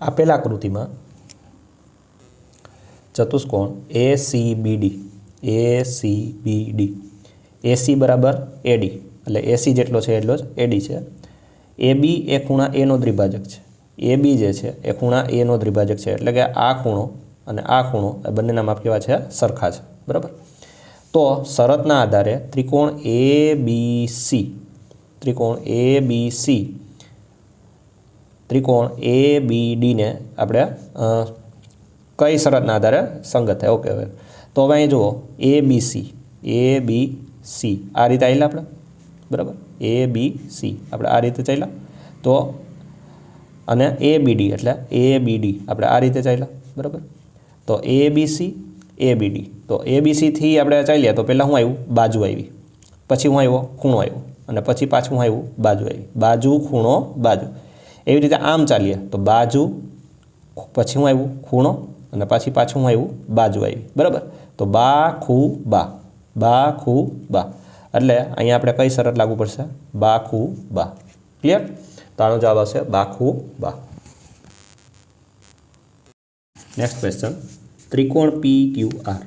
આપેલ આકૃતિમાં ચતુષ્કોણ ACBD AC બરાબર AD એટલે AC જેટલો છે એટલો જ AD છે. AB એ ખૂણા A નો દ્વિભાજક છે. AB જે છે એ ખૂણા A નો દ્વિભાજક છે એટલે કે આ ખૂણો અને આ ખૂણો એ બંનેના માપ કેવા છે? સરખા છે. બરાબર. તો શરતના આધારે ત્રિકોણ ABD ને આપણે કઈ શરતના આધારે સંગત થાય? ઓકે. તો હવે અહીં જુઓ ABC આ રીતે આવેલા આપણે. બરાબર. ABC આપણે આ રીતે ચાલ્યા. તો અને ABD એટલે ABD આપણે આ રીતે ચાલ્યા. બરાબર. તો ABC ABD તો ABC થી આપણે ચાલ્યા તો પહેલાં શું આવ્યું? બાજુ આવી. પછી શું આવ્યો? ખૂણો આવ્યો. અને પછી પાછું શું આવ્યું? બાજુ આવી. બાજુ ખૂણો બાજુ. એવી રીતે આમ ચાલીએ તો બાજુ પછી શું આવ્યું? ખૂણો અને પછી પાછું શું આવ્યું? બાજુ આવી. બરાબર. તો બા ખૂ બા એટલે અહીંયા આપણે કઈ શરત લાગુ પડશે? બા ખૂ બા. ક્લિયર? તો આનો જવાબ આવશે બા ખૂ બા. નેક્સ્ટ ક્વેશ્ચન, ત્રિકોણ PQR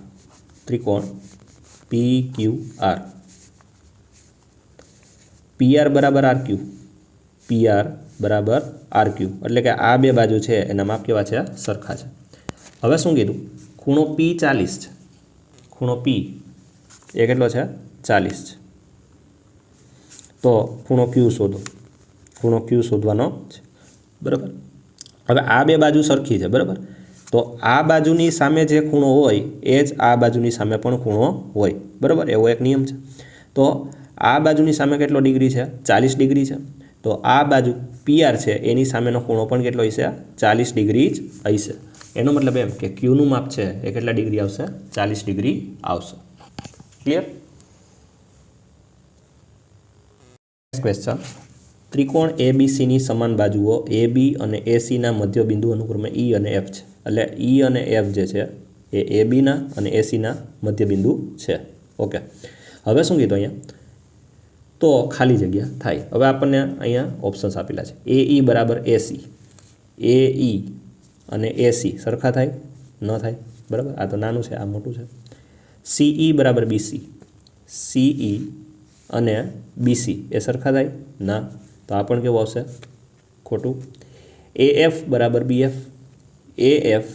PR બરાબર RQ એટલે કે આ બે બાજુ છે એના માપ કેવા છે? સરખા છે. હવે શું કીધું? ખૂણો P 40 છે. ખૂણો P એ કેટલો છે? 40 છે. તો ખૂણો Q શોધો. ખૂણો Q શોધવાનો છે. બરાબર. હવે આ બે બાજુ સરખી છે. બરાબર. તો આ બાજુની સામે જે ખૂણો હોય એ જ આ બાજુની સામે પણ ખૂણો હોય. બરાબર. એવો એક નિયમ છે. તો આ બાજુની સામે કેટલો ડિગ્રી છે? 40 ડિગ્રી છે. તો આ બાજુ PR છે એની સામેનો ખૂણો પણ કેટલો હશે? 40 ડિગ્રી જ હશે. એનો મતલબ એમ કે Qનું માપ છે એ કેટલા ડિગ્રી આવશે? 40 ડિગ્રી આવશે. ક્લિયર? નેક્સ્ટ ક્વેશ્ચન, ત્રિકોણ ABCની સમાન બાજુઓ AB અને ACના મધ્ય બિંદુ અનુક્રમે E અને F છે. એટલે E અને F જે છે એ ABના અને ACના મધ્ય બિંદુ છે. ઓકે. હવે શું કીધું અહીંયા? તો ખાલી જગ્યા થાય. હવે આપણને અહીંયા ઓપ્શન્સ આપેલા છે. AE બરાબર AC. AE અને AC સરખા થાય? ન થાય. બરાબર. આ તો નાનું છે, આ મોટું છે. CE બરાબર BC. CE અને BC એ સરખા થાય? ના. તો આ પણ કેવું આવશે? ખોટું. AF બરાબર BF. AF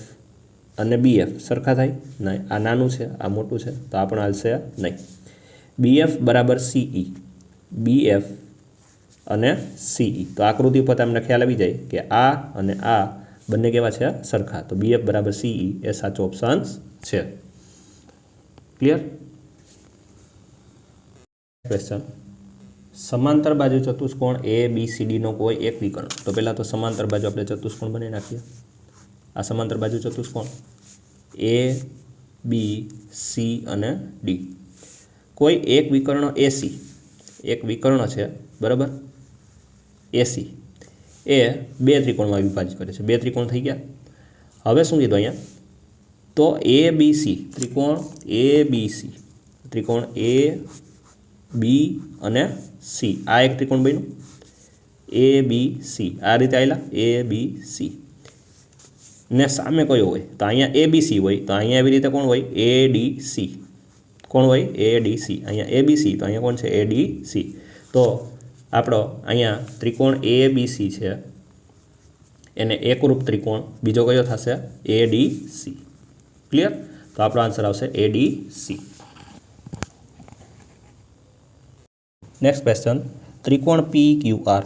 અને BF સરખા થાય? નહીં. આ નાનું છે, આ મોટું છે, તો આ પણ હાલશે નહીં. BF બરાબર CE. BF અને CE તો આકૃતિ ઉપર તમને ખ્યાલ આવી જાય કે આ અને આ બંને કેવા છે? સરખા. તો BF બરાબર CE એ સાચો ઓપ્શન છે. ક્લિયર? ક્વેશ્ચન, સમાંતર બાજુ ચતુષ્કોણ ABCD નો કોઈ એક વિકર્ણ. તો પહેલાં તો સમાંતર બાજુ આપણે ચતુષ્કોણ બનાવી નાખીએ. આ સમાંતર બાજુ ચતુષ્કોણ ABC અને D. કોઈ એક વિકર્ણ AC, એક વિકર્ણ છે. બરાબર. AC એ બે ત્રિકોણમાં વિભાજિત કરે છે. બે ત્રિકોણ થઈ ગયા. હવે શું કીધું અહીંયા? તો ABC ત્રિકોણ A B અને C આ એક ત્રિકોણ બન્યું. ABC આ રીતે આવેલા ABC ને સામે કયો હોય? તો અહીંયા ABC હોય. તો અહીંયા એવી રીતે કોણ હોય? ADC. કોણ હોય? ADC. અહીંયા ABC તો અહીંયા કોણ છે? ADC. તો આપણો અહીંયા ત્રિકોણ ABC છે એને એકરૂપ ત્રિકોણ બીજો કયો થશે? ADC. ક્લિયર? તો આપણો આન્સર આવશે ADC. નેક્સ્ટ ક્વેશ્ચન, ત્રિકોણ PQR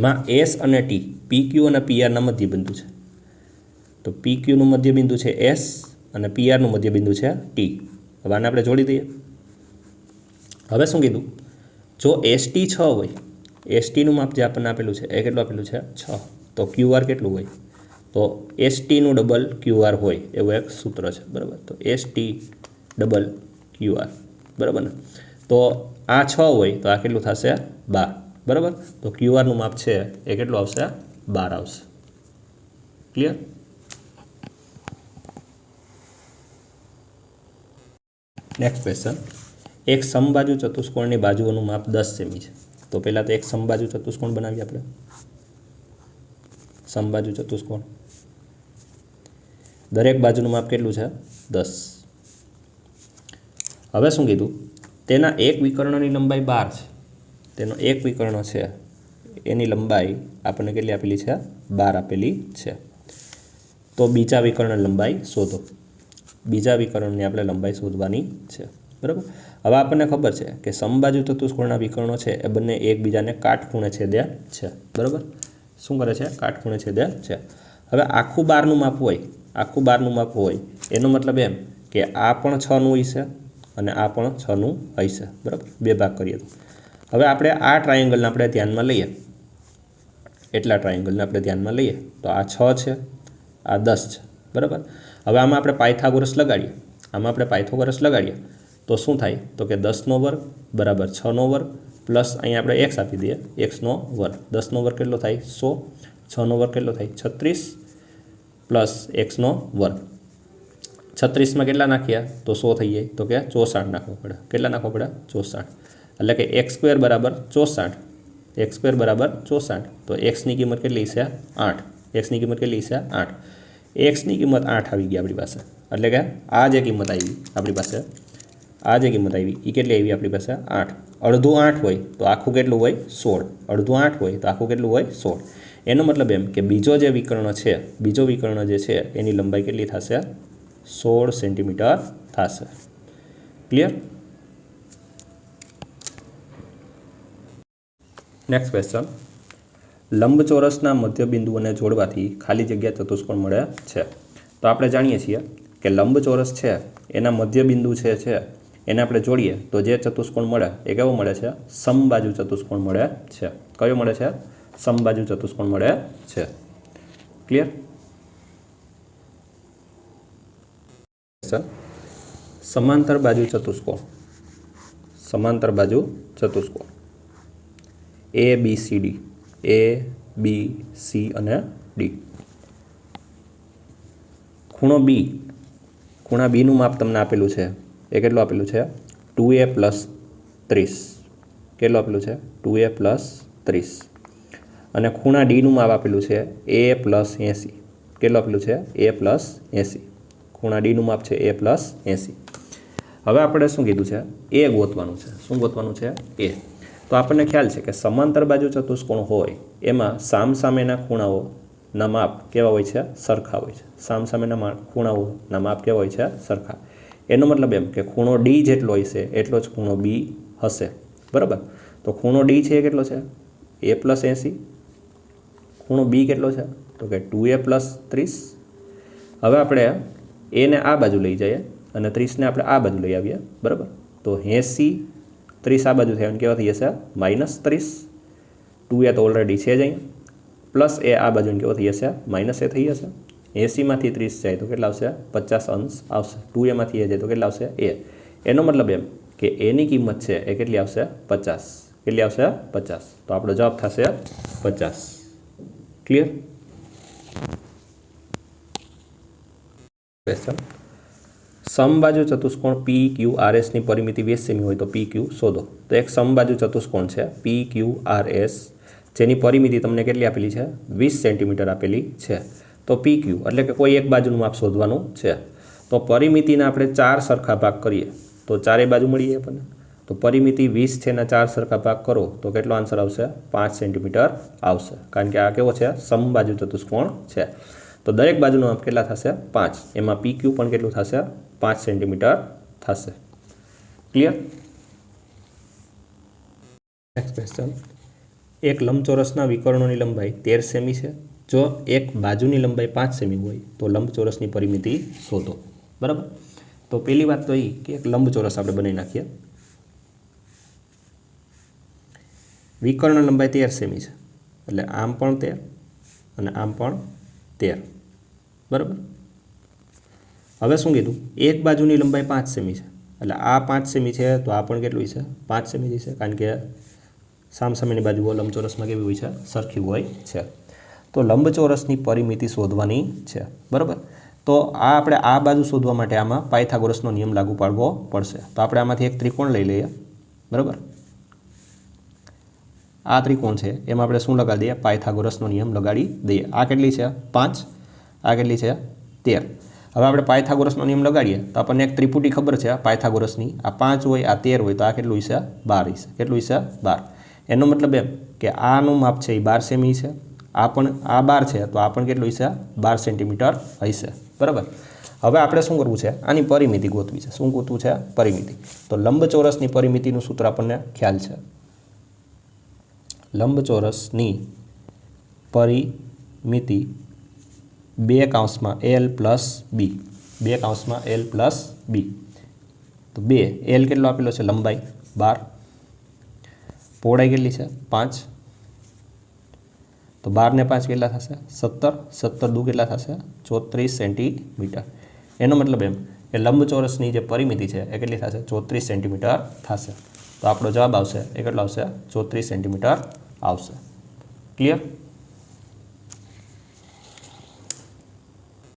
માં S અને T PQ અને PR ના મધ્ય બિંદુ છે. તો PQ નું મધ્ય બિંદુ છે S અને PR નું મધ્ય બિંદુ છે T. હવે આને આપણે જોડી દઈએ. હવે શું કીધું? જો ST 6 હોય, ST નું માપ જે આપણને આપેલું છે એ કેટલું આપેલું છે? 6. તો QR કેટલું હોય? તો ST નું ડબલ QR હોય એવું એક સૂત્ર છે. બરાબર. તો ST ડબલ QR. બરાબર ને? તો આ 6 હોય તો આ કેટલું થશે? 12. બરાબર. તો QR નું માપ છે એ કેટલું આવશે? 12 આવશે. ક્લિયર? નેક્સ્ટ ક્વેશ્ચન, એક સમબાજુ ચતુષ્કોણની બાજુઓનું માપ 10 સેમી છે. તો પહેલાં તો એક સમબાજુ ચતુષ્કોણ બનાવીએ આપણે. સમબાજુ ચતુષ્કોણ દરેક બાજુનું માપ કેટલું છે? 10. હવે શું કીધું? તેના એક વિકર્ણની લંબાઈ 12 છે. તેનો એક વિકર્ણ છે એની લંબાઈ આપણને કેટલી આપેલી છે? 12 આપેલી છે. તો બીજા વિકર્ણ લંબાઈ શોધો. બીજા વિકર્ણની આપણે લંબાઈ શોધવાની છે. બરાબર. હવે આપણને ખબર છે કે સમબાજુ ચતુષ્કોણના વિકર્ણો છે એ બંને એકબીજાને કાટખૂણે છેદે છે. બરાબર. શું કરે છે? કાટખૂણે છેદે છે. હવે આખું 12નું માપ હોય, આખું 12નું માપ હોય એનો મતલબ એમ કે આ પણ 6નું હશે અને આ પણ 6નું હશે. બરાબર. બે ભાગ કરીએ તો હવે આપણે આ ટ્રાયેંગલને આપણે ધ્યાનમાં લઈએ. એટલા ટ્રાયેંગલને આપણે ધ્યાનમાં લઈએ તો આ 6 છે, આ 10 છે. બરાબર. હવે આમાં આપણે પાયથાગોરસ લગાડીએ. આમાં આપણે પાયથાગોરસ લગાડીએ તો શું થાય? તો કે 10નો વર્ગ બરાબર 6નો વર્ગ પ્લસ અહીંયા આપણે x આપી દઈએ, xનો વર્ગ. 10નો વર્ગ કેટલો થાય? 100. 6નો વર્ગ કેટલો થાય? 36 પ્લસ xનો વર્ગ. 36માં કેટલા નાખ્યા તો 100 થઈ જાય. તો કે 64 નાખવો પડે. કેટલા નાખવો પડે? 64. એટલે કે x² બરાબર 64. x² બરાબર 64. તો xની કિંમત કેટલી છે? 8. xની કિંમત કેટલી છે? 8. xની કિંમત 8 આવી ગઈ આપણી પાસે. એટલે કે આ જે કિંમત આવી આપણી પાસે, આ જે કિંમત આવી એ કેટલી આવી આપણી પાસે? 8. અડધું 8 હોય તો આખું કેટલું હોય? 16. અડધું 8 હોય તો આખું કેટલું હોય? 16. એનો મતલબ એમ કે બીજો જે વિકર્ણ છે, બીજો વિકર્ણ જે છે એની લંબાઈ કેટલી થશે? 16 સેન્ટીમીટર થશે. ક્લિયર? Next question. લંબચોરસના મધ્યબિંદુઓને જોડવાથી ખાલી જગ્યા ચતુષ્કોણ મળે છે. તો આપણે જાણીએ છીએ કે લંબચોરસ છે એના મધ્યબિંદુ છે એને આપણે જોડીએ તો જે ચતુષ્કોણ મળે એ કેવો મળે છે? સમબાજુ ચતુષ્કોણ મળે છે. કયો મળે છે? સમબાજુ ચતુષ્કોણ મળે છે. ક્લિયર? સમાંતર બાજુ ચતુષ્કોણ. સમાંતર બાજુ ચતુષ્કોણ ABCD, A, B, C અને D. ખૂણો B, ખૂણા બીનું માપ તમને આપેલું છે એ કેટલું આપેલું છે? 2A + 30. કેટલું આપેલું છે? 2A + 30. અને ખૂણા ડીનું માપ આપેલું છે A + 80. કેટલું આપેલું છે? A + 80. ખૂણા ડીનું માપ છે A + 80. હવે આપણે શું કીધું છે? A ગોતવાનું છે. શું ગોતવાનું છે? A. તો આપણને ખ્યાલ છે કે સમાંતર બાજુ ચતુષ્કોણ હોય એમાં સામસામેના ખૂણાઓના માપ કેવા હોય છે? સરખા હોય છે. સામસામેના ખૂણાઓના માપ કેવા હોય છે? સરખા. એનો મતલબ એમ કે ખૂણો D જેટલો હશે એટલો જ ખૂણો B હશે. બરાબર. તો ખૂણો D છે એ કેટલો છે? A + 80. ખૂણો B કેટલો છે? તો કે 2A + 30. હવે આપણે A ને આ બાજુ લઈ જઈએ અને 30ને આપણે આ બાજુ લઈ આવીએ. બરાબર. તો 80 30 આ બાજુ થયા કેવા થઈ જશે? -30. 2A તો ઓલરેડી છે જ અહીંયા. પ્લસ A આ બાજુ કેવો થઈ જશે? -A થઈ જશે. 80માંથી 30 જાય તો કેટલા આવશે? 50 અંશ આવશે. 2Aમાંથી A જાય તો કેટલા આવશે? A. એનો મતલબ એમ કે Aની કિંમત છે એ કેટલી આવશે? 50. કેટલી આવશે? 50. તો આપણો જવાબ થશે 50. ક્લિયર? ક્વેશ્ચન. સમબાજુ ચતુષ્કોણ PQRS ની પરિમિતિ 20 સેમી હોય તો PQ શોધો. તો એક સમબાજુ ચતુષ્કોણ છે PQRS જેની પરિમિતિ તમને કેટલી આપેલી છે? 20 સેન્ટીમીટર આપેલી છે. તો PQ એટલે કે કોઈ એક બાજુનું માપ શોધવાનું છે. તો પરિમિતિના આપણે 4 સરખા ભાગ કરીએ તો ચારેય બાજુ મળી જાય આપણને. તો પરિમિતિ 20 છે ને 4 સરખા ભાગ કરો તો કેટલો આન્સર આવશે? 5 સેન્ટીમીટર આવશે. કારણ કે આ કેવો છે? સમબાજુ ચતુષ્કોણ છે. તો દરેક બાજુનું માપ કેટલા થશે? 5. એમાં PQ પણ કેટલું થશે? 5 સેન્ટીમીટર થશે. ક્લિયર? Next question. એક લંબચોરસના વિકર્ણોની લંબાઈ 13 સેમી છે. જો એક બાજુની લંબાઈ 5 સેમી હોય તો લંબચોરસની પરિમિતિ શોધો. બરાબર. તો પહેલી વાત તો એ કે એક લંબચોરસ આપણે બનાવી નાખીએ. વિકર્ણ લંબાઈ 13 સેમી છે એટલે આમ પણ 13 અને આમ પણ 13. બરાબર. હવે શું કીધું? એક બાજુની લંબાઈ 5 સેમી છે એટલે આ 5 સેમી છે તો આ પણ કેટલું છે? 5 સેમી છે. કારણ કે સામસામેની બાજુઓ લંબચોરસમાં કેવી હોય છે? સરખી હોય છે. તો લંબચોરસની પરિમિતિ શોધવાની છે. બરાબર. તો તો આ આપણે આ બાજુ શોધવા માટે આમાં પાયથાગોરસનો નિયમ લાગુ પાડવો પડશે. તો આપણે આમાંથી એક ત્રિકોણ લઈ લઈએ, બરાબર. આ ત્રિકોણ છે એમાં આપણે શું લગાડી દઈએ? પાયથાગોરસનો નિયમ લગાડી દઈએ. આ કેટલી છે? 5. આ કેટલી છે? 13. હવે આપણે પાયથાગોરસનો નિયમ લગાડીએ તો આપણને એક ત્રિપુટી ખબર છે પાયથાગોરસની. આ 5 હોય, આ 13 હોય, તો આ કેટલું હશે? 12 હશે. કેટલું હશે? 12. એનો મતલબ એમ કે આનું માપ છે એ 12 સેમી છે. આ પણ આ 12 છે તો આ પણ કેટલું હશે? 12 સેન્ટીમીટર હશે, બરાબર. હવે આપણે શું કરવું છે? આની પરિમિતિ ગોતવી છે. શું ગોતવું છે? પરિમિતિ. તો લંબચોરસની પરિમિતિનું સૂત્ર આપણને ખ્યાલ છે. લંબચોરસની પરિમિતિ 2 કૌંસમાં L પ્લસ B. 2 કૌંસમાં L પ્લસ B. તો 2 L કેટલો આપેલો છે? લંબાઈ 12. પહોળાઈ કેટલી છે? 5. તો 12 ને 5 કેટલા થશે? 17. 17 દુ કેટલા થશે? 34 સેન્ટીમીટર. એનો મતલબ એમ કે લંબચોરસની જે પરિમિતિ છે એ કેટલી થશે? 34 સેન્ટીમીટર થશે. તો આપણો જવાબ આવશે એ કેટલો આવશે? 34 સેન્ટીમીટર આવશે. ક્લિયર?